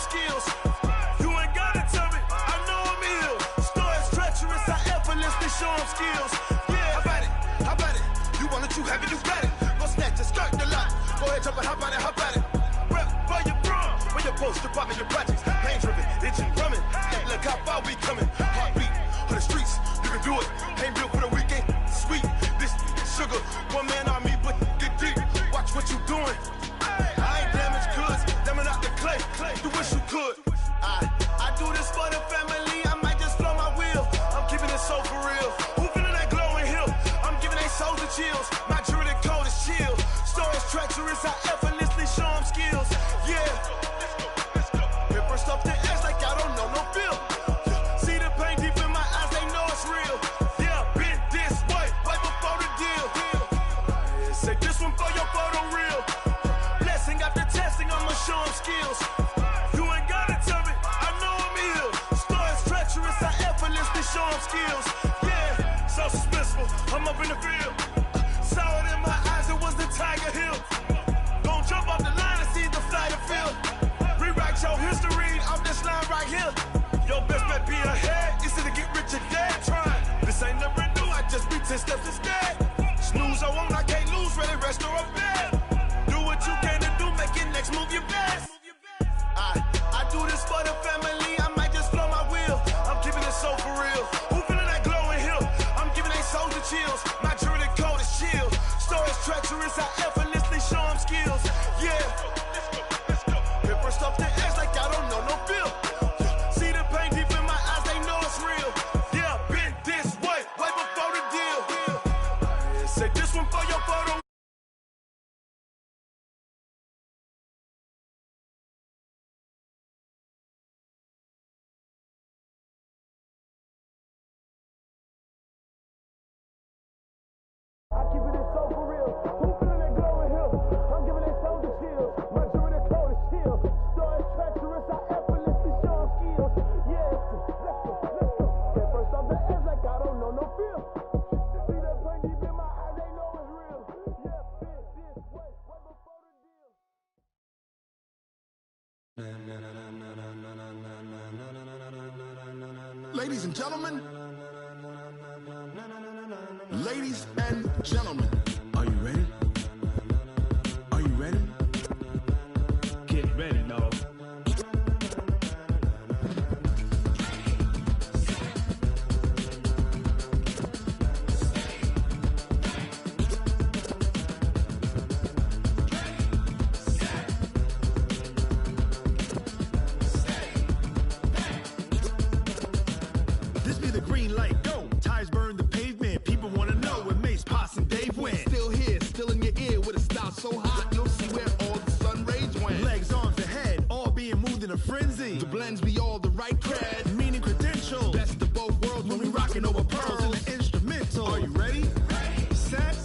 skills. You ain't gotta tell me, I know I'm ill. Stories treacherous, I effortlessly show them skills. Yeah, how about it? You want it, you have it, you got it. Go snatch it, skirt the lot. Go ahead, jump it, how about it? Rep for your brum, for your poster, popping your projects. Pain driven, itching, drumming. Look how far we coming. Heartbeat for the streets, you can do it. Ain't built for the weekend, sweet. This sugar, one man army, but get deep. Watch what you doing. I ain't damaged goods, damn it out the clay. You wish you could. I do this for the family, I might just flow my wheel. I'm keeping it so for real. Who feeling that glowing hill? I'm giving they souls the chills. My jewelry code is chill. Stories treacherous, I effortlessly show them skills. Yeah. Paper stuff the edge like I don't know no feel. See the pain deep in my eyes, they know it's real. Yeah, been this way, right before the deal. Say this one for your photo real. Blessing after testing, I'ma show them skills. You ain't gotta tell me, I know I'm ill. Stories treacherous, I effortlessly show them skills. Yeah, so suspenseful, I'm up in the field. Saw it in my eyes, it was the Tiger Hill. Gon' jump off the line and see the flight of field. Rewrite your history off this line right here. Your best bet be ahead, easy to get rich or dead. Trying, this ain't never new, I just be 10 steps instead. Snooze I won't, I can't lose, ready, rest or a bed. Do what you can to do, make your next move your best. I do this for the family, I might just flow my wheel. I'm keeping it so for real. Who feeling that glowing hill? I'm giving they souls the chills. My jewelry code is chill. Stories treacherous, I effortlessly show them skills. Yeah. Paper stuff the edge like I don't know no feel. See the pain deep in my eyes, they know it's real. Yeah, been this way, right before the deal. Say this one for your photo. I keep it so for real. Who feeling that glowing hill? I'm giving they souls the chills. My jewelry code is chill. Stories treacherous, I effortlessly show them skills. Yeah, let's go. Get first off the edge like I don't know no feel. See that pain deep in my eyes, they know it's real. Yeah, been this way, right before the deal. Ladies and gentlemen, ladies and gentlemen, are you ready? Are you ready? Get ready, no. This be the green light, go. Tires burn the pavement. People wanna know where Mace, Pots, and Dave went. Still here, still in your ear with a style so hot, you'll see where all the sun rays went. Legs, arms, and head, all being moved in a frenzy. The blends be all the right cred. Meaning credentials. Best of both worlds when we rockin' over pearls. in the instrumental. Are you ready? Set,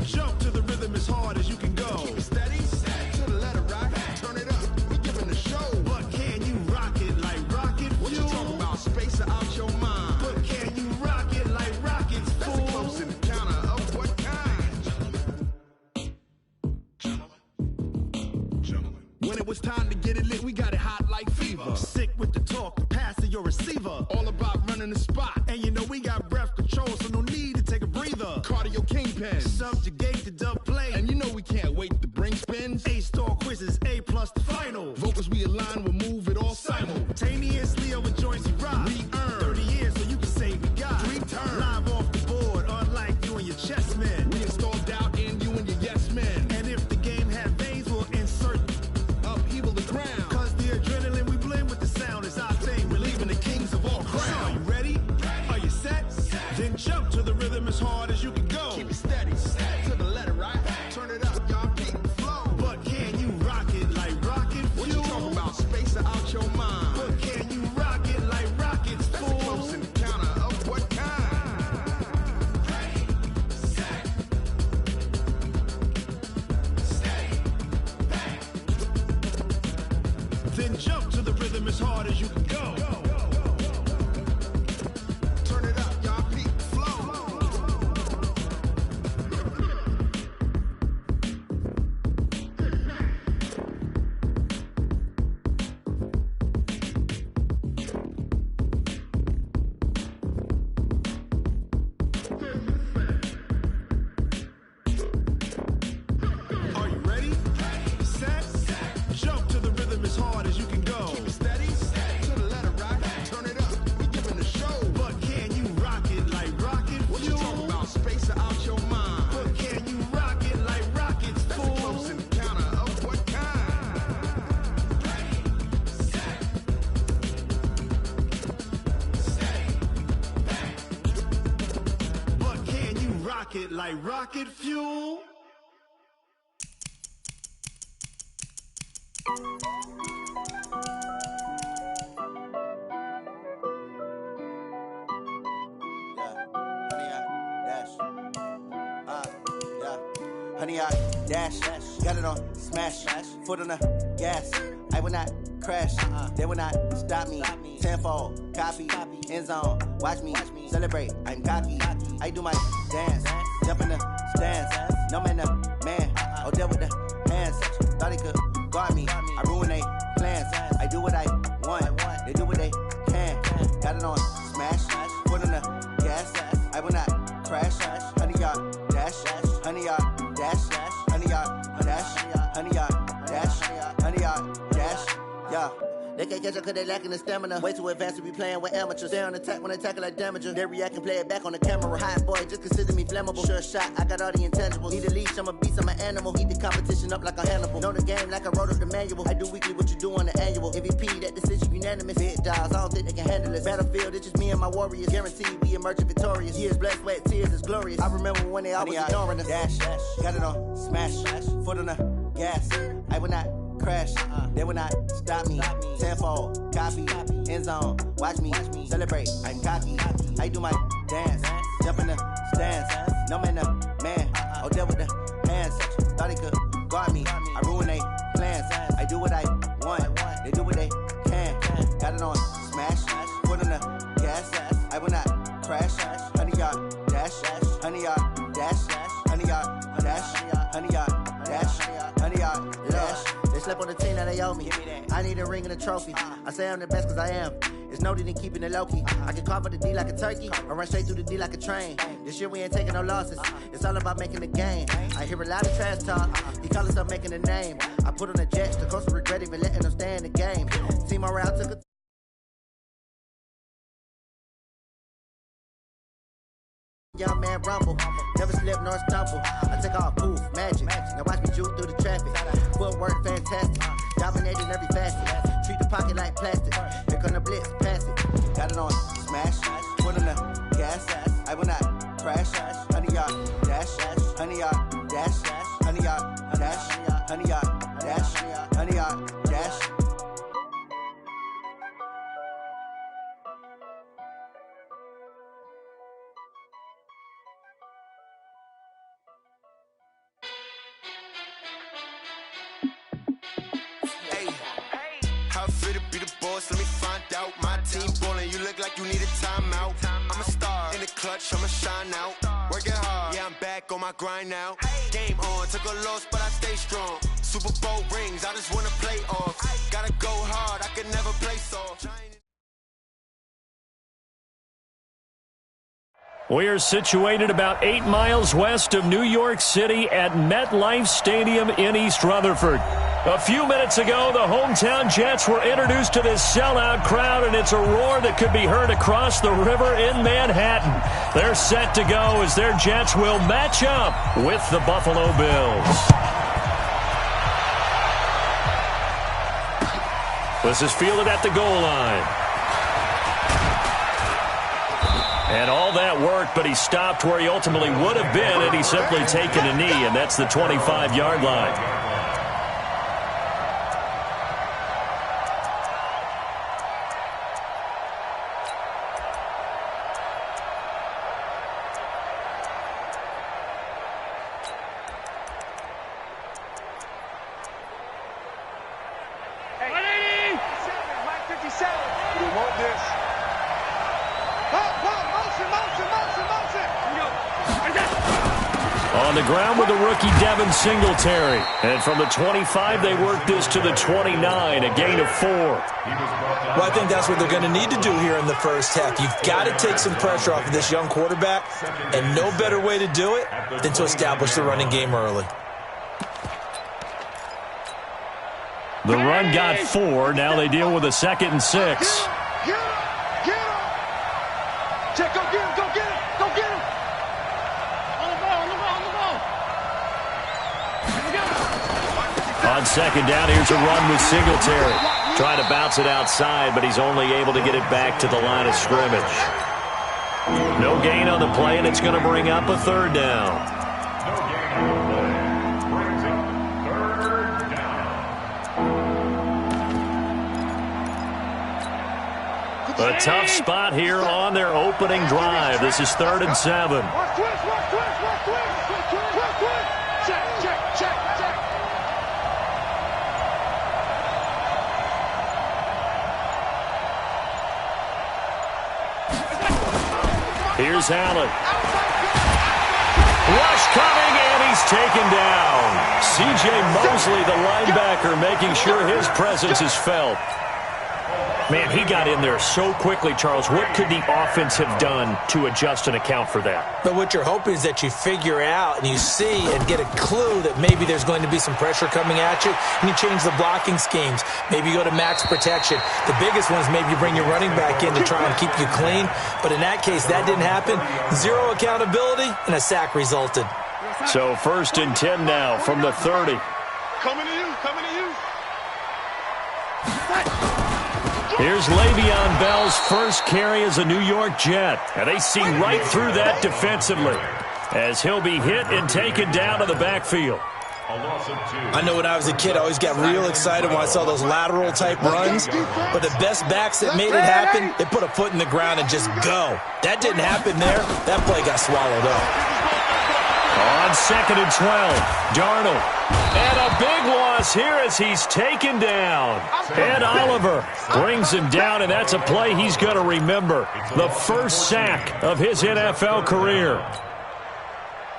jump to the rhythm as hard as you can go. Keep it steady, to the letter right. Turn it up, we giving the show. But can you rock it like rocket What you fuel? talking about? Space or out your mind? But can you rock it like rockets, That's a fool? close encounter of what kind? When it was time to get it lit, we got it hot like fever. Sick with the talk, passing your receiver. All about running the spot. And you know we got breath control, so no need to take a breather. Cardio kingpin. Subjugate the dub play. And you know we can't wait to bring spins. A-star quizzes, A+ the final. Vocals we align, we'll move it all Simultaneously over joints we rock. We earn 30 years so you can say we got 3 turns. live off the board, unlike you and your chess men. We install doubt in you and your yes men. And if the game had veins, we'll insert. Upheaval the ground. Cause the adrenaline we blend with the sound is our thing. We're leaving the kings of all Crown. So are you ready? Are you set? Then jump to the rhythm as hard as you can go. Keep it steady, to the letter right. Turn it up, y'all beat the flow. But can you rock it like rocket What you fuel? talking about? Space or out your mind? But can you rock it like rockets, That's a fool? close encounter of what kind? Then jump to the rhythm as hard as you can go. Turn it up, y'all beat the flow. pocket like rocket fuel. Honey, I dash, got it on smash, foot on the gas. I will not crash, they will not stop me. Tenfold, copy, end zone, watch me celebrate. I'm cocky, I do my dance, jump in the stands. No man, man, oh deal with the hands. Thought he could guard me, I ruin they plans. I do what I want, they do what they can. Got it on smash, foot on the gas. I will not crash, honey, y'all dash, honey, y'all dash, honey, y'all dash, honey, y'all dash, honey, y'all dash, yeah. They can't catch up cause they lacking the stamina. Way too advanced to be playing with amateurs. Stay on attack when they tackle like damager. They react and play it back on the camera. Hot boy, just consider me flammable. Sure shot, I got all the intangibles. Need a leash, I'm a beast, I'm an animal. Eat the competition up like a Hannibal. Know the game like I wrote up the manual. I do weekly what you do on the annual. MVP, that decision unanimous. Big dogs, I don't think they can handle it. Battlefield, it's just me and my warriors. Guaranteed we emerge victorious. Years, blood, sweat, tears, is glorious. I remember when they always ignoring us. Dash, got it on smash, foot on the gas. I will not crash, they will not stop me. Tenfold, copy, end zone, watch me celebrate. I'm cocky, I do my dance, jump in the stands. No man, man, oh deal with the hands. Thought he could guard me, I ruin they plans. I do what I want, they do what they can. Got it on smash, foot on the gas. I will not crash, honey, y'all dash, honey, y'all dash, honey, y'all dash, honey, y'all dash, honey, y'all dash. They slept on the team that they owe me. I need a ring and a trophy. I say I'm the best cause I am. It's no need in keeping it low-key. I can carve up the D like a turkey or run straight through the D like a train. This year we ain't taking no losses. It's all about making the game. I hear a lot of trash talk. He call himself making a name. I put on the Jets. The coach will regret even letting them stay in the game. Team morale took a young man rumble, never slip nor stumble. I take off poof, magic. Now watch me juke through the traffic. Footwork fantastic, dominating every facet. Treat the pocket like plastic. Here come the blitz, pass it. Got it on smash, foot on the gas. I will not crash, honey, y'all dash, honey, y'all dash, honey, y'all dash, honey, y'all dash, honey, y'all dash. Let me find out. My team ballin', you look like you need a timeout. I'm a star in the clutch, I'ma shine out. Working hard, yeah, I'm back on my grind now. Game on, took a loss, but I stay strong. Super Bowl rings, I just wanna play off. Gotta go hard, I can never play soft. We are situated about 8 miles west of New York City at MetLife Stadium in East Rutherford. A few minutes ago, the hometown Jets were introduced to this sellout crowd, and it's a roar that could be heard across the river in Manhattan. They're set to go as their Jets will match up with the Buffalo Bills. This is fielded at the goal line. And all that worked, but he stopped where he ultimately would have been had he simply taken a knee, and that's the 25-yard line. On the ground with the rookie Devin Singletary. And from the 25, they work this to the 29, a gain of 4. Well, I think that's what they're going to need to do here in the first half. You've got to take some pressure off of this young quarterback, and no better way to do it than to establish the running game early. The run got 4. Now they deal with a 2nd and 6. Get him! Check, go get him! Go get him! Go get him! On the ball! On 2nd down, here's a run with Singletary. Trying to bounce it outside, but he's only able to get it back to the line of scrimmage. No gain on the play, and it's going to bring up a third down. A tough spot here on their opening drive. This is 3rd and 7. Here's Allen. Rush coming, and he's taken down. C.J. Mosley, the linebacker, making sure his presence is felt. Man, he got in there so quickly, Charles. What could the offense have done to adjust and account for that? But what you're hoping is that you figure out and you see and get a clue that maybe there's going to be some pressure coming at you, and you change the blocking schemes. Maybe you go to max protection. The biggest one is maybe you bring your running back in to try and keep you clean. But in that case, that didn't happen. Zero accountability, and a sack resulted. So 1st and 10 now from the 30. Coming to you, coming to you. Here's Le'Veon Bell's first carry as a New York Jet. And they see right through that defensively as he'll be hit and taken down to the backfield. I know when I was a kid, I always got real excited when I saw those lateral-type runs. But the best backs that made it happen, they put a foot in the ground and just go. That didn't happen there. That play got swallowed up. On 2nd and 12, Darnold. And a big loss here as he's taken down. Ed Oliver brings him down, and that's a play he's going to remember. The first sack of his NFL career.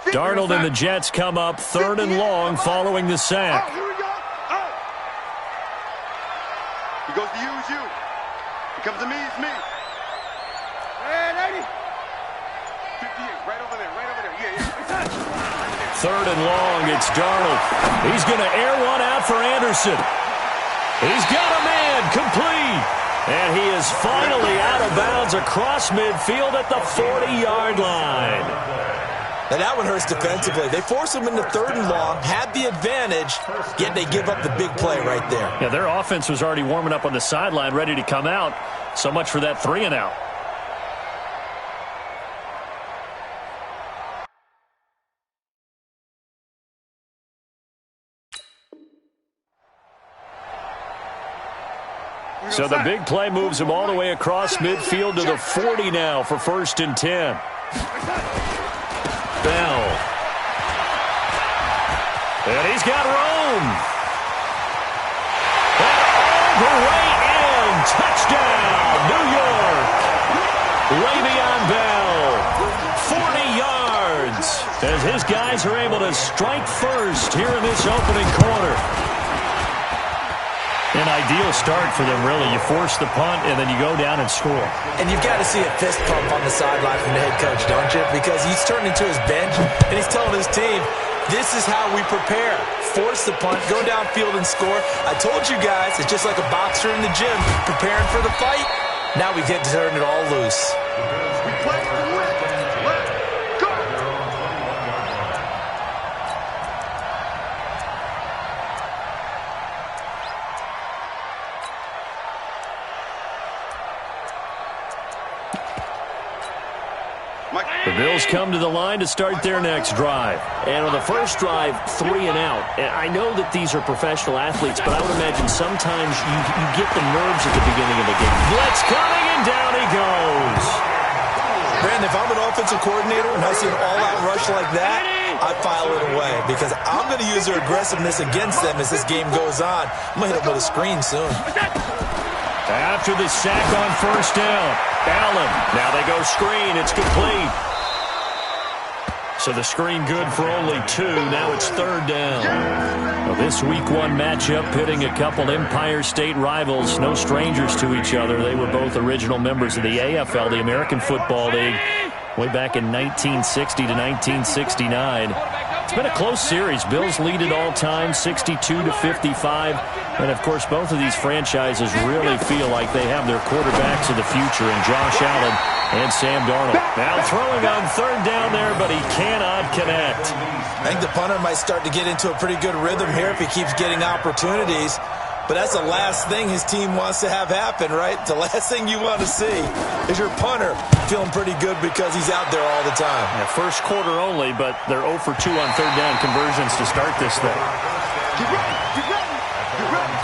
Darnold and the Jets come up 3rd and long following the sack. Here we go. He goes to you, it's you. He comes to me, it's me. Hey, 58, right over there, Yeah. 3rd and long, it's Darnold. He's going to air one out for Anderson. He's got a man, complete. And he is finally out of bounds across midfield at the 40-yard line. Now that one hurts defensively. They force him into 3rd and long, had the advantage, yet they give up the big play right there. Yeah, their offense was already warming up on the sideline, ready to come out. So much for that 3-and-out. So the big play moves him all the way across midfield to the 40 now for 1st and 10. Bell. And he's got room. And all the way in. Touchdown, New York. Le'Veon Bell. 40 yards. As his guys are able to strike first here in this opening quarter. An ideal start for them, really. You force the punt, and then you go down and score. And you've got to see a fist pump on the sideline from the head coach, don't you? Because he's turned into his bench, and he's telling his team, this is how we prepare. Force the punt, go downfield and score. I told you guys, it's just like a boxer in the gym, preparing for the fight. Now we get to turn it all loose. We play to win. Let's go. The Bills come to the line to start their next drive. And on the first drive, 3 and out. And I know that these are professional athletes, but I would imagine sometimes you get the nerves at the beginning of a game. Blitz coming, and down he goes. Brandon, if I'm an offensive coordinator and I see an all-out rush like that, I file it away because I'm going to use their aggressiveness against them as this game goes on. I'm going to hit them with a screen soon. After the sack on 1st down, Allen. Now they go screen. It's complete. So the screen good for only 2. Now it's 3rd down. Well, this Week 1 matchup pitting a couple Empire State rivals, no strangers to each other. They were both original members of the AFL, the American Football League, way back in 1960 to 1969. It's been a close series. Bills lead it all time, 62-55. And, of course, both of these franchises really feel like they have their quarterbacks of the future in Josh Allen and Sam Darnold. Now throwing on 3rd down there, but he cannot connect. I think the punter might start to get into a pretty good rhythm here if he keeps getting opportunities. but that's the last thing his team wants to have happen, right? The last thing you want to see is your punter feeling pretty good because he's out there all the time. Yeah, first quarter only, but they're 0 for 2 on third down conversions to start this thing. Get ready, get ready, get ready.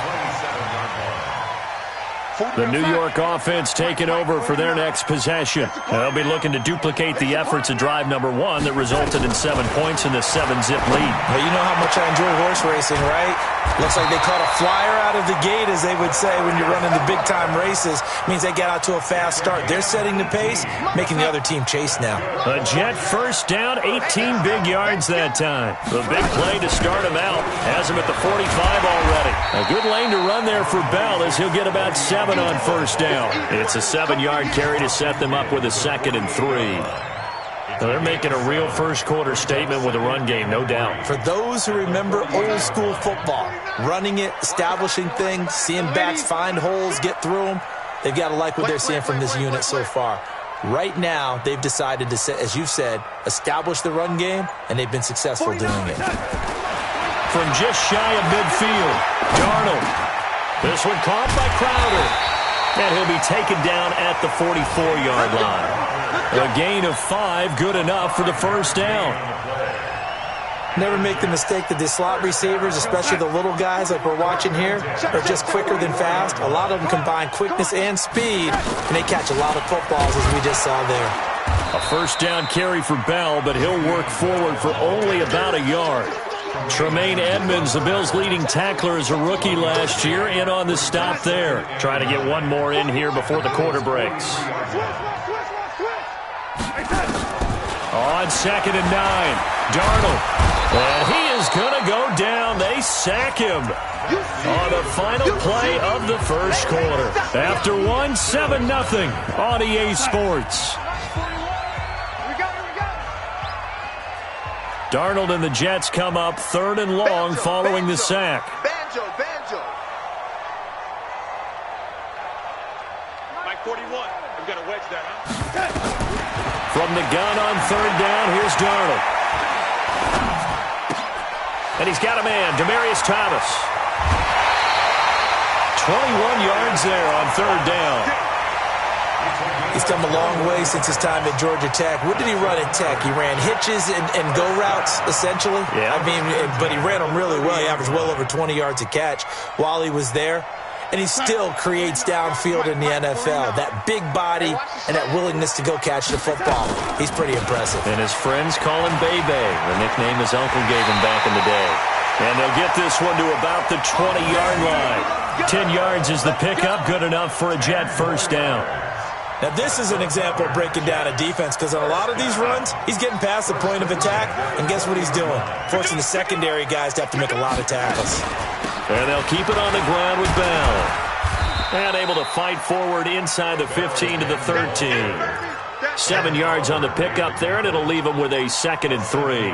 The New York offense taking over for their next possession. They'll be looking to duplicate the efforts of drive number 1 that resulted in 7 points in the 7-zip lead. Well, you know how much I enjoy horse racing, right? Looks like they caught a flyer out of the gate, as they would say, when you're running the big-time races. Means they get out to a fast start. They're setting the pace, making the other team chase now. A Jet first down, 18 big yards that time. The big play to start him out. Has him at the 45 already. A good lane to run there for Bell as he'll get about 7 on first down. It's a 7-yard carry to set them up with a 2nd and 3. So they're making a real first quarter statement with a run game, no doubt. For those who remember old school football, running it, establishing things, seeing backs find holes, get through them, they've got to like what they're seeing from this unit so far. Right now, they've decided to, as you said, establish the run game, and they've been successful doing it. From just shy of midfield, Darnold. This one caught by Crowder. And he'll be taken down at the 44-yard line. A gain of 5, good enough for the first down. Never make the mistake that the slot receivers, especially the little guys like we're watching here, are just quicker than fast. A lot of them combine quickness and speed, and they catch a lot of footballs, as we just saw there. A first down carry for Bell, but he'll work forward for only about a yard. Tremaine Edmonds, the Bills' leading tackler as a rookie last year, in on the stop there. Trying to get one more in here before the quarter breaks. On 2nd and 9, Darnold. And he is going to go down. They sack him on the final play of the first quarter. After 1, 7-0 on EA Sports. Darnold and the Jets come up 3rd and long following the sack. Banjo. Mike 41. We've got a wedge there, huh? From the gun on 3rd down, here's Darnold. And he's got a man, Demaryius Thomas. 21 yards there on 3rd down. He's come a long way since his time at Georgia Tech. What did he run at Tech? He ran hitches and go routes, essentially. Yeah. I mean, but he ran them really well. He averaged well over 20 yards a catch while he was there. And he still creates downfield in the NFL. That big body and that willingness to go catch the football. He's pretty impressive. And his friends call him Bebe, the nickname his uncle gave him back in the day. And they'll get this one to about the 20-yard line. 10 yards is the pickup, good enough for a Jet first down. Now, this is an example of breaking down a defense, because on a lot of these runs, he's getting past the point of attack, and guess what he's doing? Forcing the secondary guys to have to make a lot of tackles. And they'll keep it on the ground with Bell. And able to fight forward inside the 15 to the 13. 7 yards on the pickup there, and it'll leave them with a 2nd and 3.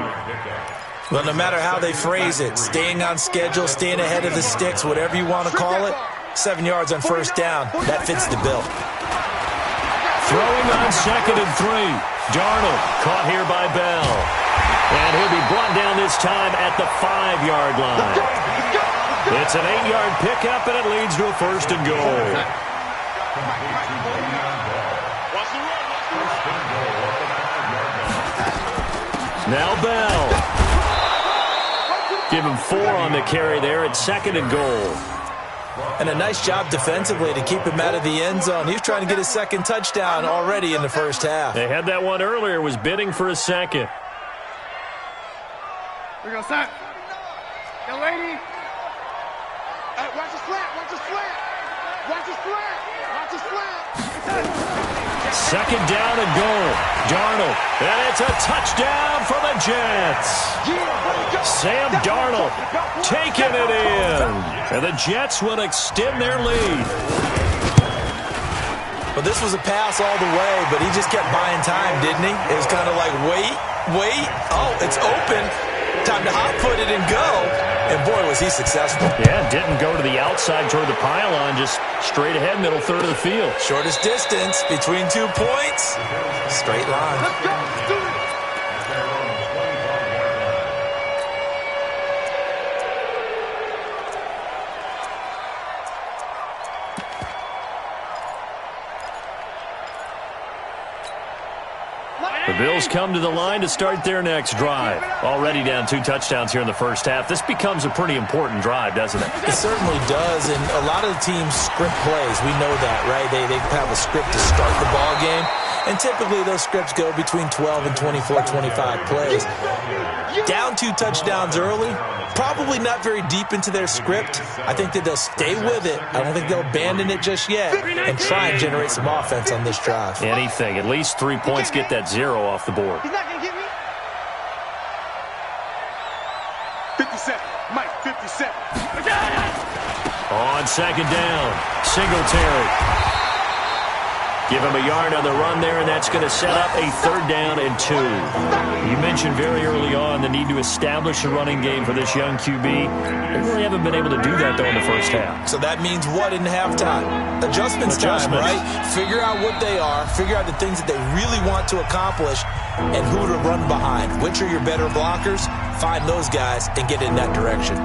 Well, no matter how they phrase it, staying on schedule, staying ahead of the sticks, whatever you want to call it, 7 yards on first down, that fits the bill. Throwing on 2nd and 3. Darnold caught here by Bell. And he'll be brought down this time at the 5-yard line. It's an 8-yard pickup, and it leads to a 1st and goal. Now Bell. Give him 4 on the carry there at 2nd and goal. And a nice job defensively to keep him out of the end zone. He was trying to get his 2nd touchdown already in the first half. They had that one earlier, was bidding for a 2nd. We're going to start. Young lady. Watch the slant. Watch the slant. Watch the slant. Watch the slant. 2nd down and goal. Darnold. And it's a touchdown for the Jets. Sam Darnold taking it in. And the Jets will extend their lead. Well, this was a pass all the way, but he just kept buying time, didn't he? It was kind of like, wait. Oh, it's open. Time to hot-foot it and go. And boy, was he successful. Yeah, didn't go to the outside toward the pylon, just straight ahead, middle third of the field. Shortest distance between 2 points. Straight line. Let's go. Let's do it. The Bills come to the line to start their next drive. Already down 2 touchdowns here in the first half. This becomes a pretty important drive, doesn't it? It certainly does, and a lot of the teams script plays. We know that, right? They have a script to start the ball game, and typically those scripts go between 12 and 24, 25 plays. Down 2 touchdowns early, probably not very deep into their script. I think that they'll stay with it. I don't think they'll abandon it just yet and try and generate some offense on this drive. Anything. At least 3 points, get that 0 off the board. He's not going to get me. 57. Mike, 57. On second down, Singletary. Give him a yard on the run there, and that's going to set up a 3rd down and 2. You mentioned very early on the need to establish a running game for this young QB. They really haven't been able to do that, though, in the first half. So that means what in halftime? Adjustments time, right? Figure out what they are, figure out the things that they really want to accomplish, and who to run behind. Which are your better blockers? Find those guys and get in that direction.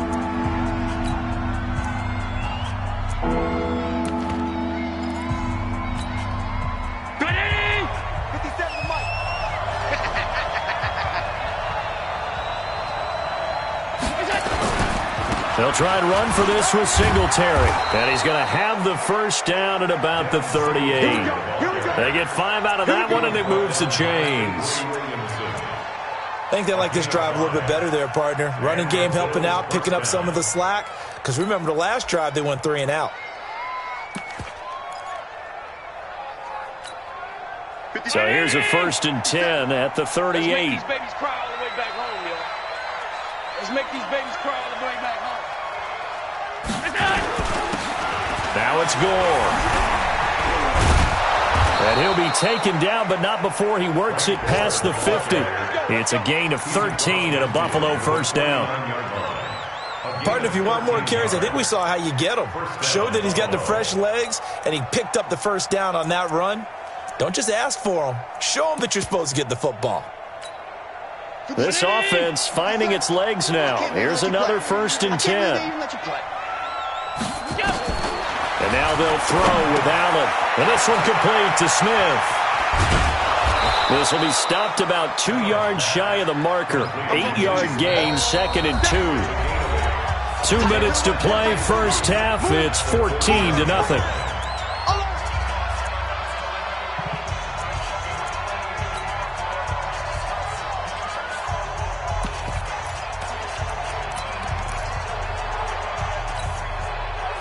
They'll try and run for this with Singletary. And he's going to have the first down at about the 38. They get 5 out of that one, and it moves the chains. I think they like this drive a little bit better there, partner. Running game helping out, picking up some of the slack. Because remember, the last drive, they went 3 and out. So here's a 1st and 10 at the 38. Let's make these babies cry all the way back home, yo. Let's make these babies cry all the way back home. Now it's Gore. And he'll be taken down, but not before he works it past the 50. It's a gain of 13 and a Buffalo 1st down. Partner, if you want more carries, I think we saw how you get them. Showed that he's got the fresh legs, and he picked up the 1st down on that run. Don't just ask for them. Show them that you're supposed to get the football. This offense finding its legs now. Here's another 1st and 10. And now they'll throw with Allen. And this one complete to Smith. This will be stopped about 2 yards shy of the marker. 8-yard gain, 2nd and 2. 2 minutes to play, first half. It's 14-0.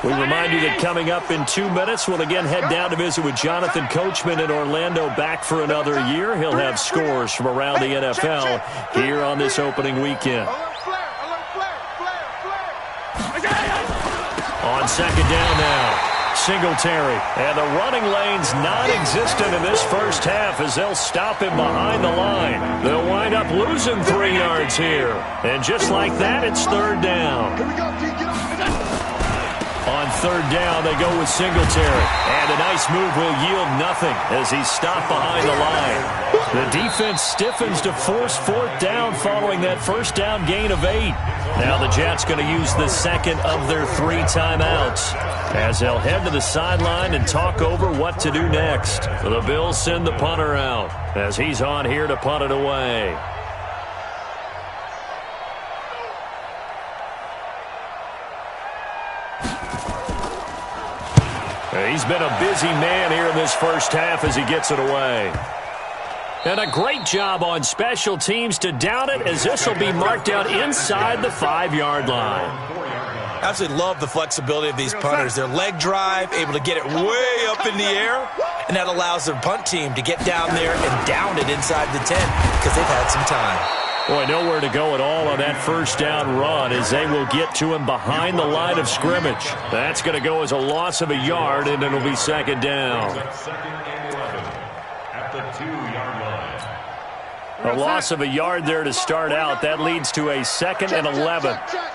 We remind you that coming up in 2 minutes, we'll again head down to visit with Jonathan Coachman in Orlando, back for another year. He'll have scores from around the NFL here on this opening weekend. On second down now, Singletary. And the running lane's non-existent in this first half as they'll stop him behind the line. They'll wind up losing 3 yards here. And just like that, it's 3rd down. On 3rd down, they go with Singletary. And a nice move will yield nothing as he's stopped behind the line. The defense stiffens to force 4th down following that 1st down gain of 8. Now the Jets going to use the 2nd of their 3 timeouts as they'll head to the sideline and talk over what to do next. The Bills send the punter out as he's on here to punt it away. He's been a busy man here in this first half as he gets it away. And a great job on special teams to down it as this will be marked out inside the 5-yard line. Absolutely love the flexibility of these punters. Their leg drive, able to get it way up in the air, and that allows their punt team to get down there and down it inside the 10 because they've had some time. Boy, nowhere to go at all on that 1st down run as they will get to him behind the line of scrimmage. That's going to go as a loss of a yard, and it'll be 2nd down. At the 2-yard line. A loss of a yard there to start out. That leads to a 2nd and 11. Check.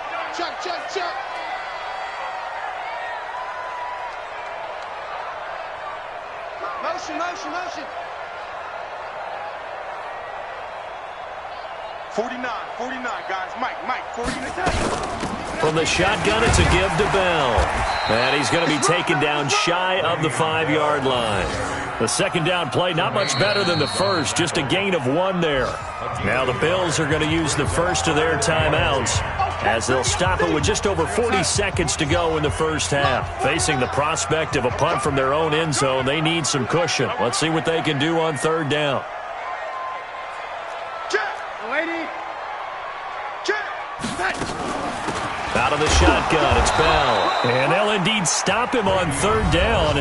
Motion. 49, guys. Mike, 49. From the shotgun, it's a give to Bell. And he's going to be taken down shy of the 5-yard line. The second down play, not much better than the first, just a gain of 1 there. Now the Bills are going to use the first of their timeouts as they'll stop it with just over 40 seconds to go in the first half. Facing the prospect of a punt from their own end zone, they need some cushion. Let's see what they can do on third down. Out of the shotgun, it's Bell. And they'll indeed stop him on third down.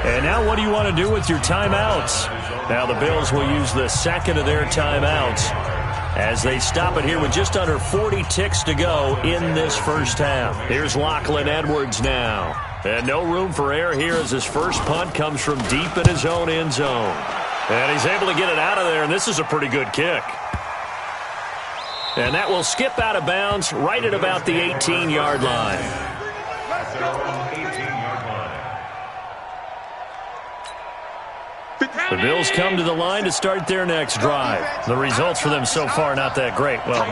And now what do you want to do with your timeouts? Now the Bills will use the second of their timeouts as they stop it here with just under 40 ticks to go in this first half. Here's Lachlan Edwards now. And no room for error here as his first punt comes from deep in his own end zone. And he's able to get it out of there, and this is a pretty good kick. And that will skip out of bounds right at about the 18-yard line. The Bills come to the line to start their next drive. The results for them so far not that great. Well,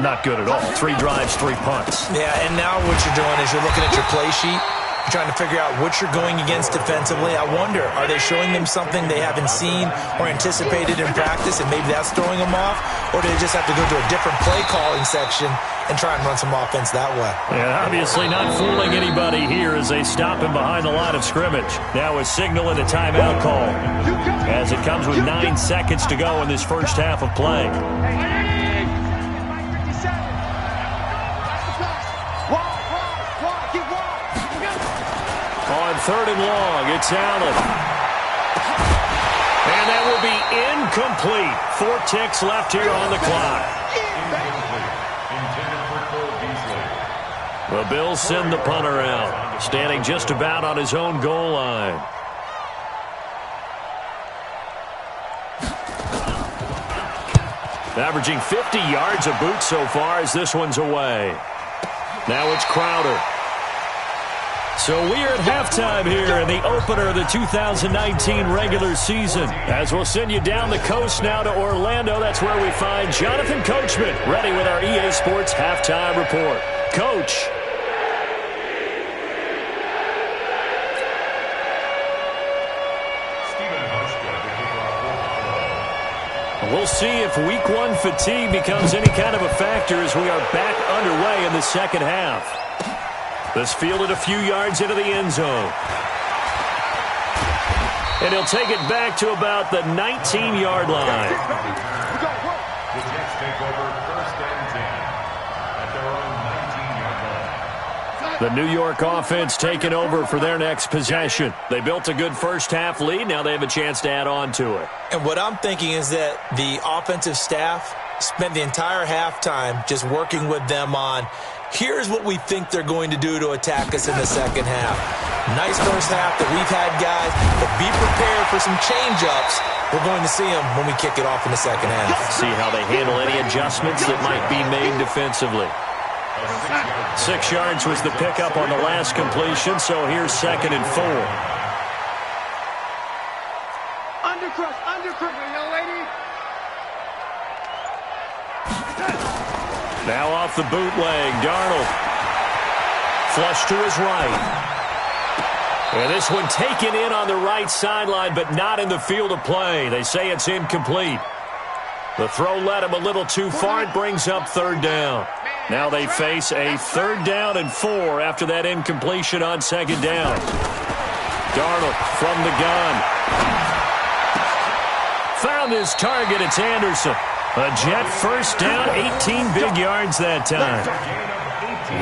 not good at all. 3 drives, 3 punts. Yeah, and now what you're doing is you're looking at your play sheet. You're trying to figure out what you're going against defensively. I wonder, are they showing them something they haven't seen or anticipated in practice, and maybe that's throwing them off? Or do they just have to go to a different play calling section and try and run some offense that way? Yeah, obviously not fooling anybody here as they stop him behind the line of scrimmage. Now a signal and a timeout call as it comes with 9 seconds to go in this first half of play. On third and long, it's Allen. And that will be incomplete. 4 ticks left here on the clock. The Bills send the punter out, standing just about on his own goal line. Averaging 50 yards a boot so far as this one's away. Now it's Crowder. So we are at halftime here in the opener of the 2019 regular season. As we'll send you down the coast now to Orlando, that's where we find Jonathan Coachman, ready with our EA Sports halftime report. Coach. We'll see if week 1 fatigue becomes any kind of a factor as we are back underway in the second half. This fielded a few yards into the end zone. And he'll take it back to about the 19-yard line. The Jets take over 1st and 10 at their own 19-yard line. The New York offense taking over for their next possession. They built a good first-half lead. Now they have a chance to add on to it. And what I'm thinking is that the offensive staff spent the entire halftime just working with them on, here's what we think they're going to do to attack us in the second half. Nice first half that we've had, guys, but be prepared for some change-ups. We're going to see them when we kick it off in the second half. See how they handle any adjustments that might be made defensively. 6 yards was the pickup on the last completion, so here's 2nd and 4. Undercrush, young lady. Now off the bootleg, Darnold. Flush to his right. And this one taken in on the right sideline, but not in the field of play. They say it's incomplete. The throw led him a little too far. It brings up 3rd down. Now they face a 3rd down and 4 after that incompletion on 2nd down. Darnold from the gun. Found his target. It's Anderson. A Jet first down, 18 big yards that time.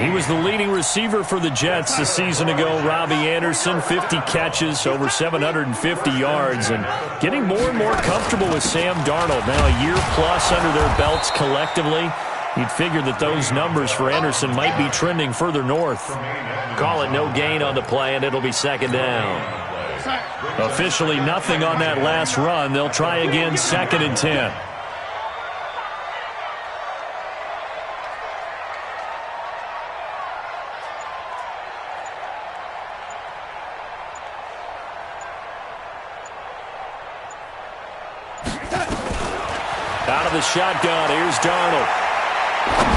He was the leading receiver for the Jets a season ago. Robbie Anderson, 50 catches, over 750 yards, and getting more and more comfortable with Sam Darnold. Now a year plus under their belts collectively. You'd figure that those numbers for Anderson might be trending further north. Call it no gain on the play, and it'll be 2nd down. Officially nothing on that last run. They'll try again, 2nd and 10. Out of the shotgun, here's Darnold.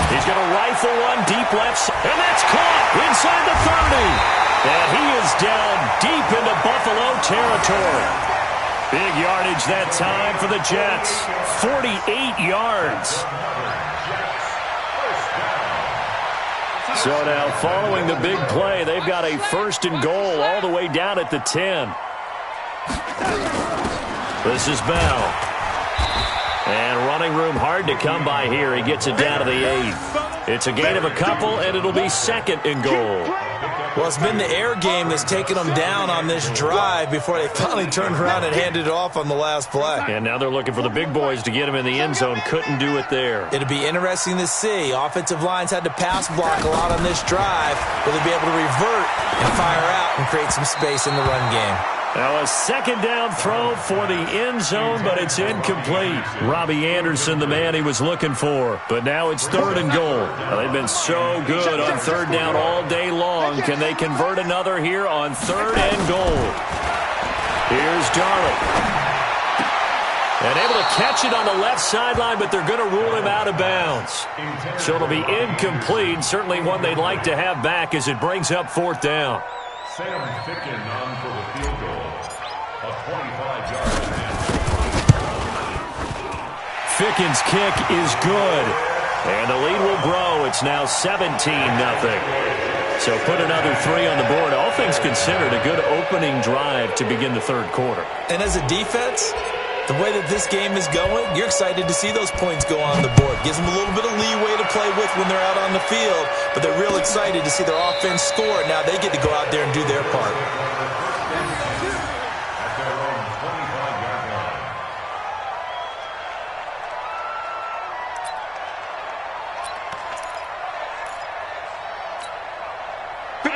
He's going to rifle one deep left, and that's caught inside the 30. And he is down deep into Buffalo territory. Big yardage that time for the Jets. 48 yards. So now following the big play, they've got a 1st and goal all the way down at the 10. This is Bell. And running room hard to come by here. He gets it down to the 8. It's a gain of a couple, and it'll be 2nd and goal. Well, it's been the air game that's taken them down on this drive before they finally turned around and handed it off on the last play. And now they're looking for the big boys to get him in the end zone. Couldn't do it there. It'll be interesting to see. Offensive lines had to pass block a lot on this drive. Will they be able to revert and fire out and create some space in the run game? Now a 2nd down throw for the end zone, but it's incomplete. Robbie Anderson, the man he was looking for. But now it's 3rd and goal. Now, they've been so good on 3rd down all day long. Can they convert another here on 3rd and goal? Here's Darnold. And able to catch it on the left sideline, but they're going to rule him out of bounds. So it'll be incomplete. Certainly one they'd like to have back as it brings up 4th down. Sam Ficken on for the field goal. A 25-yard pass. Ficken's kick is good. And the lead will grow. It's now 17-0. So put another 3 on the board. All things considered, a good opening drive to begin the 3rd quarter. And as a defense, the way that this game is going, you're excited to see those points go on the board. Gives them a little bit of leeway to play with when they're out on the field, but they're real excited to see their offense score. Now they get to go out there and do their part. At their own 25-yard line.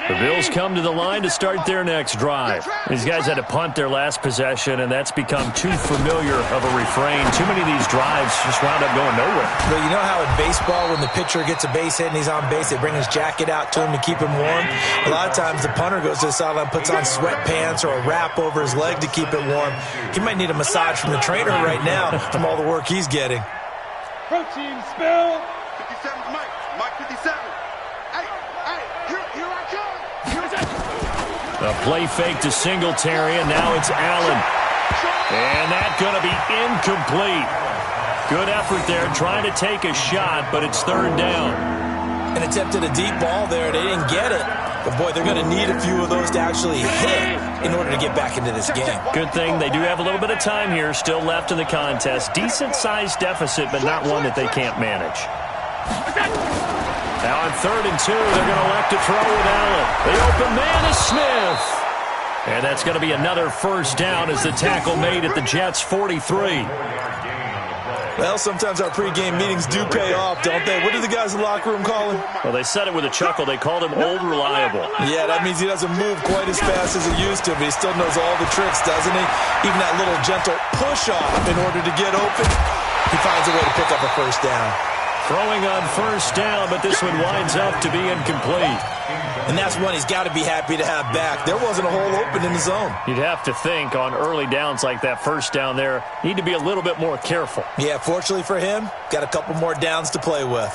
The Bills come to the line to start their next drive. These guys had to punt their last possession, and that's become too familiar of a refrain. Too many of these drives just wound up going nowhere. But you know how in baseball, when the pitcher gets a base hit and he's on base, they bring his jacket out to him to keep him warm? A lot of times the punter goes to the sideline, puts on sweatpants or a wrap over his leg to keep it warm. He might need a massage from the trainer right now from all the work he's getting. Protein spill. 57's Mike. Mike 57. Here I come. A play fake to Singletary, and now it's Allen. And that's going to be incomplete. Good effort there, trying to take a shot, but it's 3rd down. And attempted a deep ball there. They didn't get it. But, boy, they're going to need a few of those to actually hit in order to get back into this game. Good thing they do have a little bit of time here still left in the contest. Decent-sized deficit, but not one that they can't manage. Now on 3rd and 2, they're going to elect to throw with Allen. The open man is Smith. And that's going to be another 1st down as the tackle made at the Jets' 43. Well, sometimes our pregame meetings do pay off, don't they? What do the guys in the locker room call him? Well, they said it with a chuckle. They called him Old Reliable. Yeah, that means he doesn't move quite as fast as he used to, but he still knows all the tricks, doesn't he? Even that little gentle push-off in order to get open, he finds a way to pick up a 1st down. Throwing on 1st down, but this one winds up to be incomplete. And that's one he's got to be happy to have back. There wasn't a hole open in the zone. You'd have to think on early downs like that 1st down there, need to be a little bit more careful. Yeah, fortunately for him, got a couple more downs to play with.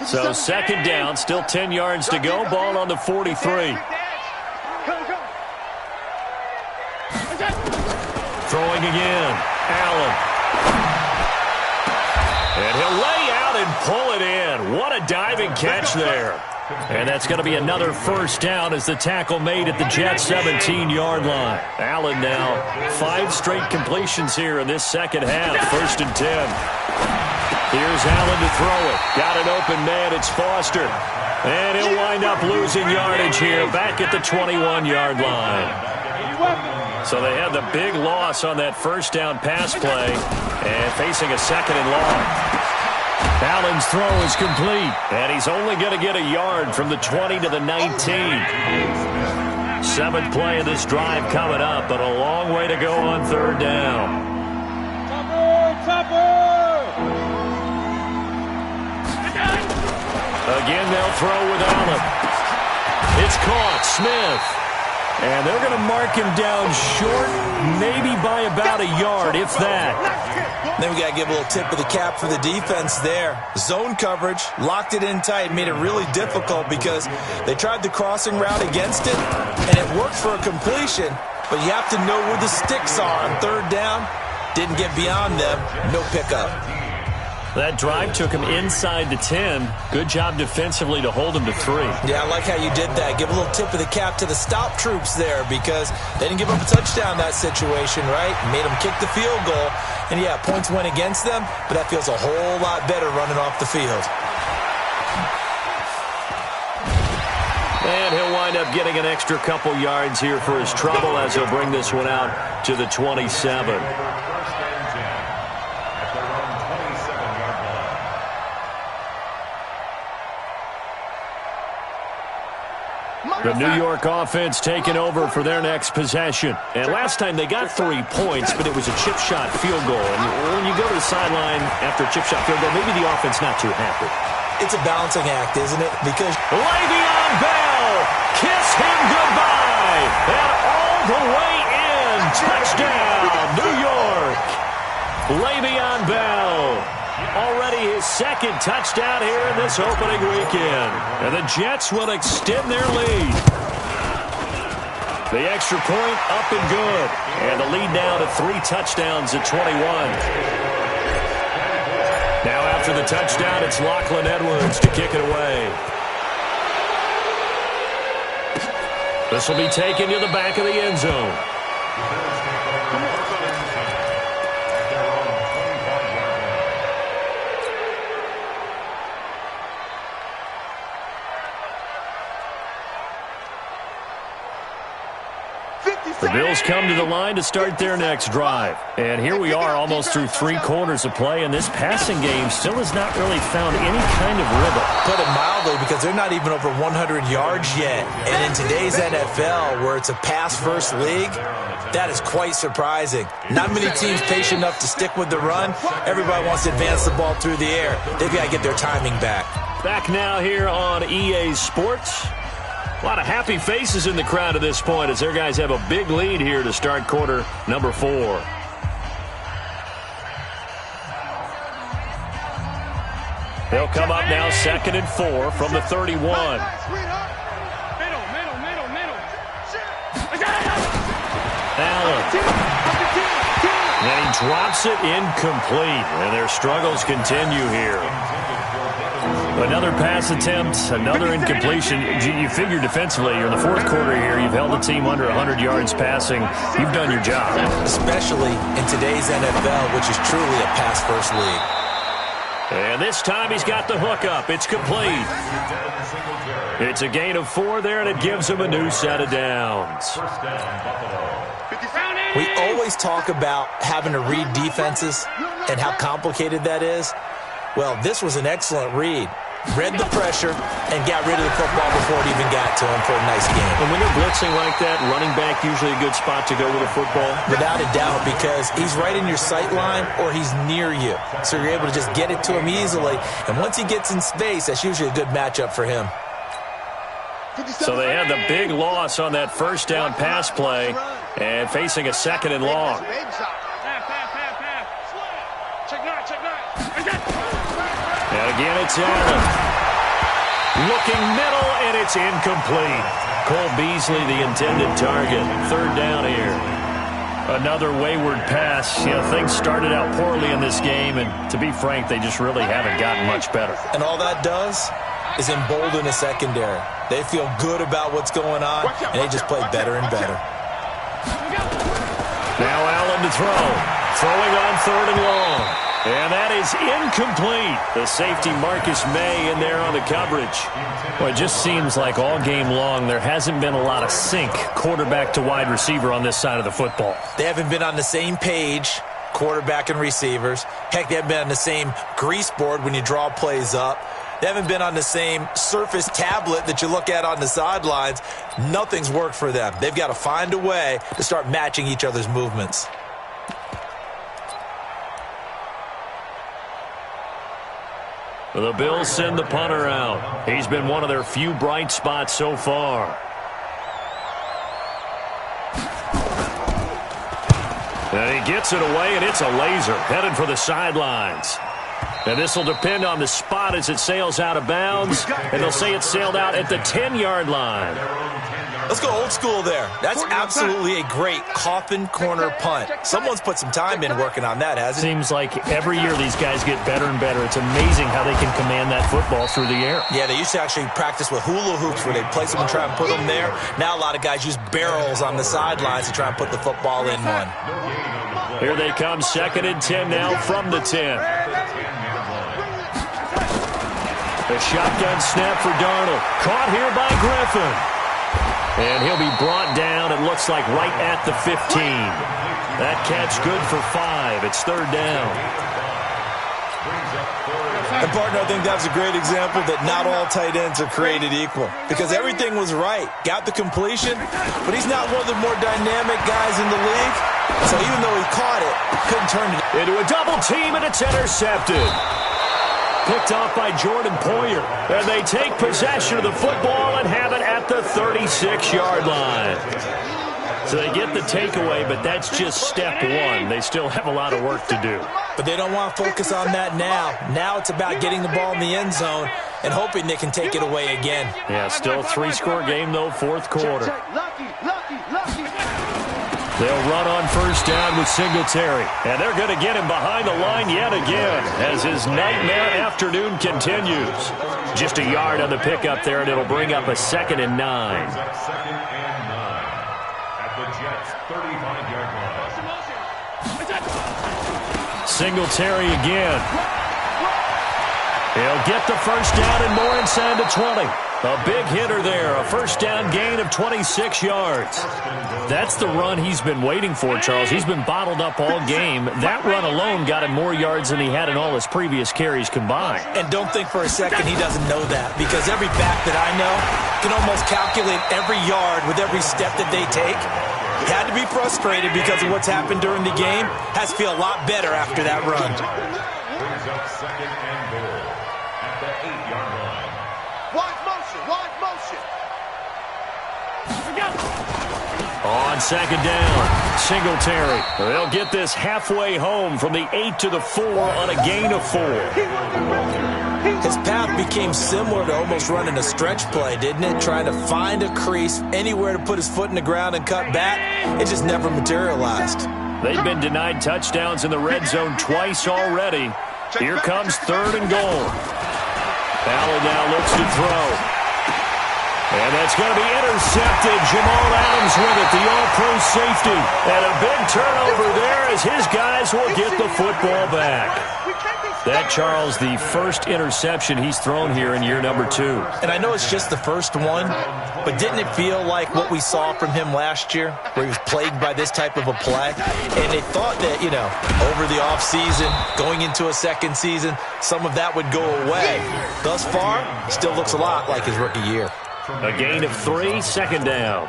So 2nd down, still 10 yards to go. Ball on the 43. Throwing again. Allen. And he'll lay out and pull it in. What a diving catch there. And that's going to be another 1st down as the tackle made at the Jets' 17-yard line. Allen now 5 straight completions here in this 2nd half. 1st and 10. Here's Allen to throw it. Got an open man. It's Foster. And he'll wind up losing yardage here back at the 21-yard line. So they had the big loss on that 1st down pass play and facing a 2nd and long. Allen's throw is complete, and he's only going to get a yard from the 20 to the 19. 7th play of this drive coming up, but a long way to go on 3rd down. Again, they'll throw with Allen. It's caught. Smith. And they're going to mark him down short, maybe by about a yard, if that. Then we got to give a little tip of the cap for the defense there. Zone coverage, locked it in tight, made it really difficult because they tried the crossing route against it, and it worked for a completion, but you have to know where the sticks are on third down. Didn't get beyond them, no pickup. That drive took him inside the 10. Good job defensively to hold him to 3. Yeah, I like how you did that. Give a little tip of the cap to the stop troops there because they didn't give up a touchdown in that situation, right? Made them kick the field goal. And, yeah, points went against them, but that feels a whole lot better running off the field. And he'll wind up getting an extra couple yards here for his trouble as he'll bring this one out to the 27. The New York offense taking over for their next possession. And last time they got 3 points, but it was a chip shot field goal. And when you go to the sideline after a chip shot field goal, maybe the offense not too happy. It's a balancing act, isn't it? Because Le'Veon Bell, kiss him goodbye. And all the way in, touchdown, New York. Le'Veon Bell. Already his second touchdown here in this opening weekend. And the Jets will extend their lead. The extra point up and good. And the lead now to 3 touchdowns at 21. Now after the touchdown, it's Lachlan Edwards to kick it away. This will be taken to the back of the end zone. The Bills come to the line to start their next drive. And here we are almost through 3 quarters of play, and this passing game still has not really found any kind of rhythm. Put it mildly, because they're not even over 100 yards yet. And in today's NFL, where it's a pass-first league, that is quite surprising. Not many teams patient enough to stick with the run. Everybody wants to advance the ball through the air. They've got to get their timing back. Back now here on EA Sports. A lot of happy faces in the crowd at this point as their guys have a big lead here to start quarter number 4. They'll come up now 2nd and 4 from the 31. Allen. And he drops it incomplete. And their struggles continue here. Another pass attempt, another incompletion. You figure defensively, you're in the 4th quarter here. You've held the team under 100 yards passing. You've done your job. Especially in today's NFL, which is truly a pass-first league. And this time he's got the hook up. It's complete. It's a gain of 4 there, and it gives him a new set of downs. We always talk about having to read defenses and how complicated that is. Well, this was an excellent read. Read the pressure and got rid of the football before it even got to him for a nice game. And when you're blitzing like that, running back usually a good spot to go with a football? Without a doubt, because he's right in your sight line or he's near you. So you're able to just get it to him easily. And once he gets in space, that's usually a good matchup for him. So they had the big loss on that first down pass play and facing a 2nd and long. And again, it's Allen. Looking middle, and it's incomplete. Cole Beasley, the intended target. 3rd down here. Another wayward pass. You know, things started out poorly in this game, and to be frank, they just really haven't gotten much better. And all that does is embolden the secondary. They feel good about what's going on, and they just play better and better. Now Allen to throw. Throwing on 3rd and long. And that is incomplete. The safety Marcus May in there on the coverage. Well, it just seems like all game long there hasn't been a lot of sync quarterback to wide receiver on this side of the football. They haven't been on the same page, quarterback and receivers. Heck, they haven't been on the same grease board when you draw plays up. They haven't been on the same Surface tablet that you look at on the sidelines. Nothing's worked for them. They've got to find a way to start matching each other's movements. The Bills send the punter out. He's been one of their few bright spots so far. And he gets it away, and it's a laser headed for the sidelines. And this will depend on the spot as it sails out of bounds. And they'll say it sailed out at the 10-yard line. Let's go old school there. That's absolutely a great coffin corner punt. Someone's put some time in working on that, hasn't it? Seems like every year these guys get better and better. It's amazing how they can command that football through the air. Yeah, they used to actually practice with hula hoops where they'd place them and try and put them there. Now a lot of guys use barrels on the sidelines to try and put the football in one. Here they come, 2nd and 10 now from the 10. The shotgun snap for Darnold. Caught here by Griffin. And he'll be brought down, it looks like, right at the 15. That catch good for 5. It's 3rd down. And, partner, I think that's a great example that not all tight ends are created equal. Because everything was right. Got the completion, but he's not one of the more dynamic guys in the league. So even though he caught it, couldn't turn it into a double team, and it's intercepted. Picked off by Jordan Poyer. And they take possession of the football and have it at the 36-yard line. So they get the takeaway, but that's just step one. They still have a lot of work to do. But they don't want to focus on that now. Now it's about getting the ball in the end zone and hoping they can take it away again. Yeah, still a 3-score game, though, 4th quarter. They'll run on 1st down with Singletary. And they're going to get him behind the line yet again as his nightmare afternoon continues. Just a yard on the pickup there, and it'll bring up a 2nd and 9. At the Jets' 35-yard line. Singletary again. He'll get the 1st down and more inside the 20. A big hitter there, a 1st down gain of 26 yards. That's the run he's been waiting for, Charles. He's been bottled up all game. That run alone got him more yards than he had in all his previous carries combined. And don't think for a second he doesn't know that, because every back that I know can almost calculate every yard with every step that they take. He had to be frustrated because of what's happened during the game. Has to feel a lot better after that run. Brings up 2nd and goal at the 8-yard line. Wide motion, wide motion. On 2nd down, Singletary. They'll get this halfway home from the 8 to the 4 on a gain of 4. His path became similar to almost running a stretch play, didn't it? Trying to find a crease, anywhere to put his foot in the ground and cut back. It just never materialized. They've been denied touchdowns in the red zone twice already. Here comes 3rd and goal. Allen now looks to throw. And that's going to be intercepted. Jamal Adams with it, the all-pro safety. And a big turnover there as his guys will get the football back. That, Charles, the first interception he's thrown here in year number 2. And I know it's just the first one, but didn't it feel like what we saw from him last year, where he was plagued by this type of a play? And they thought that, over the offseason, going into a second season, some of that would go away. Thus far, still looks a lot like his rookie year. A gain of 3, 2nd down.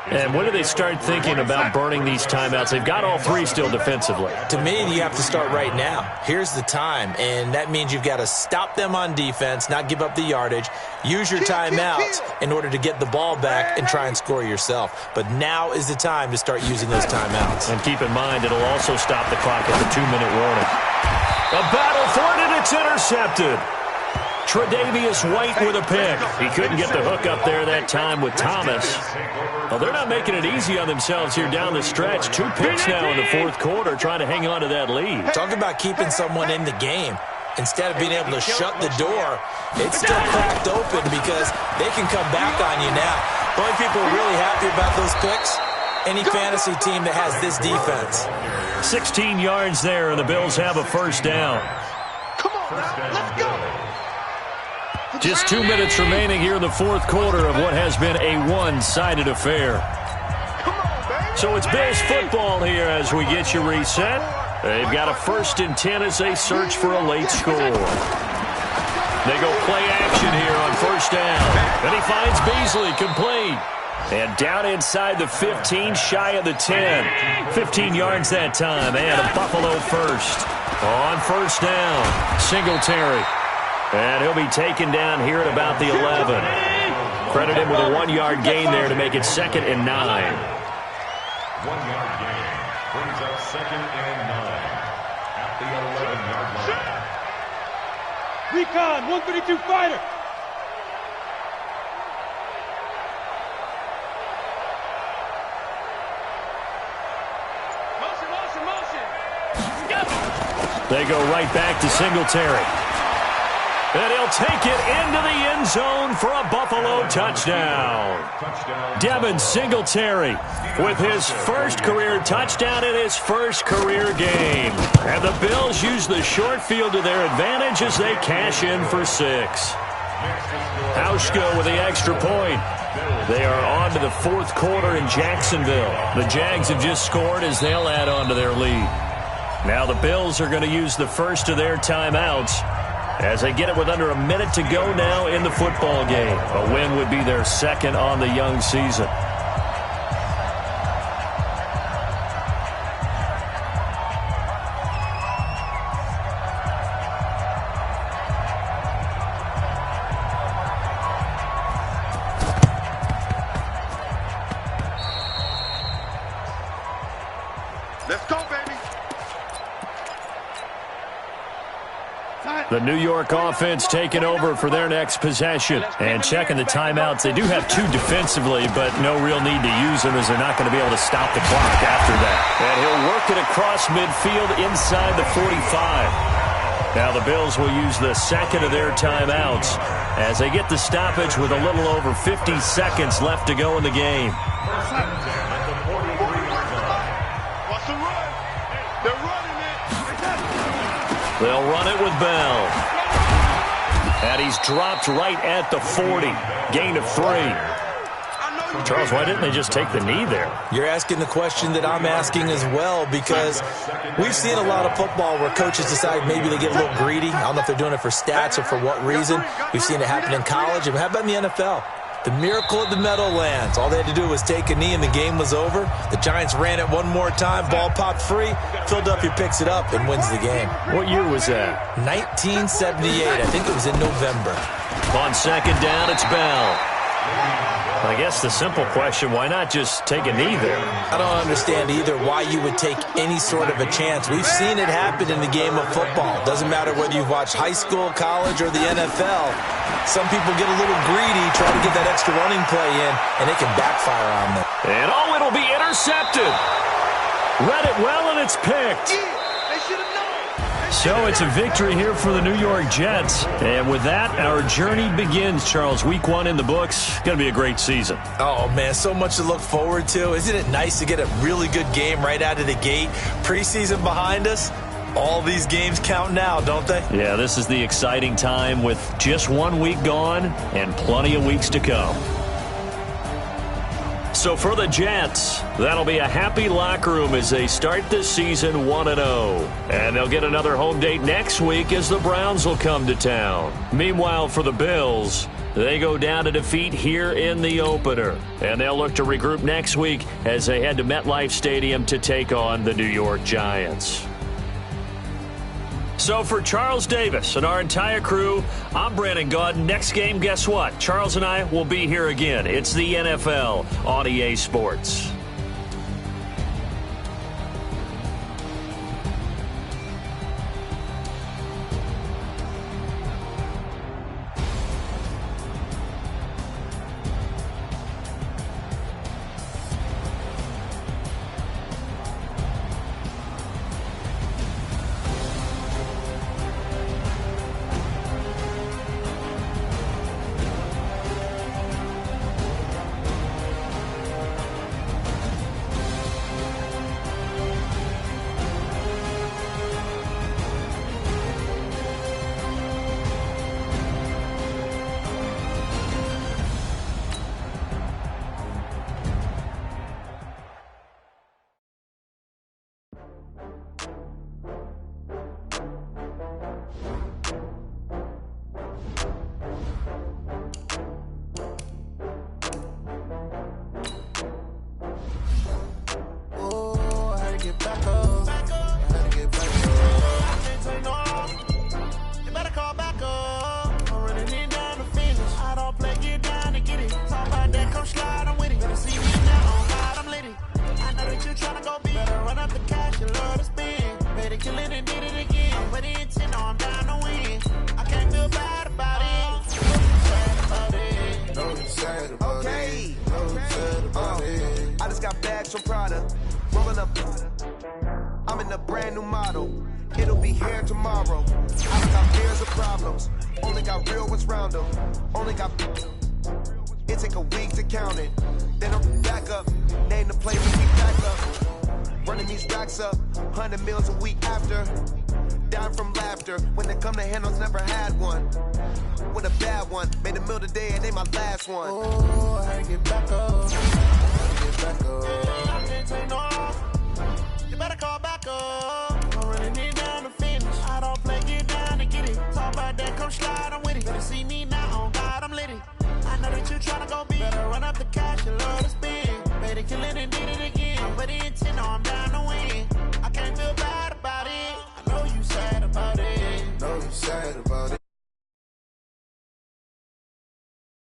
And when do they start thinking about burning these timeouts? They've got all 3 still defensively. To me, you have to start right now. Here's the time, and that means you've got to stop them on defense, not give up the yardage, use your timeouts in order to get the ball back and try and score yourself. But now is the time to start using those timeouts. And keep in mind, it'll also stop the clock at the 2-minute warning. A battle for it, and it's intercepted. Tre'Davious White with a pick. He couldn't get the hook up there that time with Thomas. Well, they're not making it easy on themselves here down the stretch. 2 picks now in the 4th quarter, trying to hang on to that lead. Talk about keeping someone in the game. Instead of being able to shut the door, it's still cracked open because they can come back on you now. The only people really happy about those picks, any fantasy team that has this defense. 16 yards there, and the Bills have a 1st down. Come on, let's go. Just 2 minutes remaining here in the 4th quarter of what has been a one-sided affair. So it's Bills football here as we get you reset. They've got a 1st and 10 as they search for a late score. They go play action here on 1st down. And he finds Beasley complete. And down inside the 15, shy of the 10. 15 yards that time, and a Buffalo 1st. On 1st down, Singletary. And he'll be taken down here at about the 11. Credit him with a 1-yard gain there to make it 2nd and 9. 1-yard gain. Brings up 2nd and 9 at the 11-yard line. Recon, 132 fighter. They go right back to Singletary. And he'll take it into the end zone for a Buffalo touchdown. Devin Singletary with his first career touchdown in his first career game. And the Bills use the short field to their advantage as they cash in for 6. Hauschka with the extra point. They are on to the fourth quarter in Jacksonville. The Jags have just scored as they'll add on to their lead. Now the Bills are going to use the first of their timeouts as they get it with under a minute to go now in the football game. A win would be their second on the young season. Let's go, baby. The New York offense taking over for their next possession. And checking the timeouts, they do have 2 defensively, but no real need to use them as they're not going to be able to stop the clock after that. And he'll work it across midfield inside the 45. Now the Bills will use the second of their timeouts as they get the stoppage with a little over 50 seconds left to go in the game. They'll run it with Bell. And he's dropped right at the 40. Gain of 3. Charles, why didn't they just take the knee there? You're asking the question that I'm asking as well, because we've seen a lot of football where coaches decide maybe they get a little greedy. I don't know if they're doing it for stats or for what reason. We've seen it happen in college. And how about in the NFL? The miracle of the Meadowlands. All they had to do was take a knee and the game was over. The Giants ran it one more time. Ball popped free. Philadelphia picks it up and wins the game. What year was that? 1978. I think it was in November. On second down, it's Bell. I guess the simple question, why not just take a knee there? I don't understand either why you would take any sort of a chance. We've seen it happen in the game of football. Doesn't matter whether you've watched high school, college, or the NFL. Some people get a little greedy, try to get that extra running play in, and it can backfire on them. And oh, it'll be intercepted. Read it well, and it's picked. So it's a victory here for the New York Jets. And with that, our journey begins, Charles. Week 1 in the books. Going to be a great season. Oh, man, so much to look forward to. Isn't it nice to get a really good game right out of the gate? Preseason behind us. All these games count now, don't they? Yeah, this is the exciting time with just 1 week gone and plenty of weeks to come. So for the Jets, that'll be a happy locker room as they start this season 1-0. And they'll get another home date next week as the Browns will come to town. Meanwhile, for the Bills, they go down to defeat here in the opener. And they'll look to regroup next week as they head to MetLife Stadium to take on the New York Giants. So for Charles Davis and our entire crew, I'm Brandon Gaudin. Next game, guess what? Charles and I will be here again. It's the NFL on EA Sports. kill it and did it again. But the intent, no, I'm down to win. I can't feel bad about it. Sad about it. No, sad about Okay. it. No, sad about it. I just got bags from Prada. Rolling up. I'm in a brand new model. It'll be here tomorrow. I don't got fears of problems. Only got real ones round them. Only got. It take a week to count it. Then I'm back up. Name the place when we back up. Running these racks up. 100 meals a week after. Dying from laughter. When they come to handles, never had one. With a bad one. Made a meal today and they my last one. Oh, I get back up. I get back up. I can't take no off. You better call back up. I'm running it down to finish. I don't play, get down to get it. Talk about that, come slide, I'm with it. Better see me now, on God, I'm lit it. I know that you tryna go big. Better run up the cash, you love to spend. Better kill it and did it again. But the intent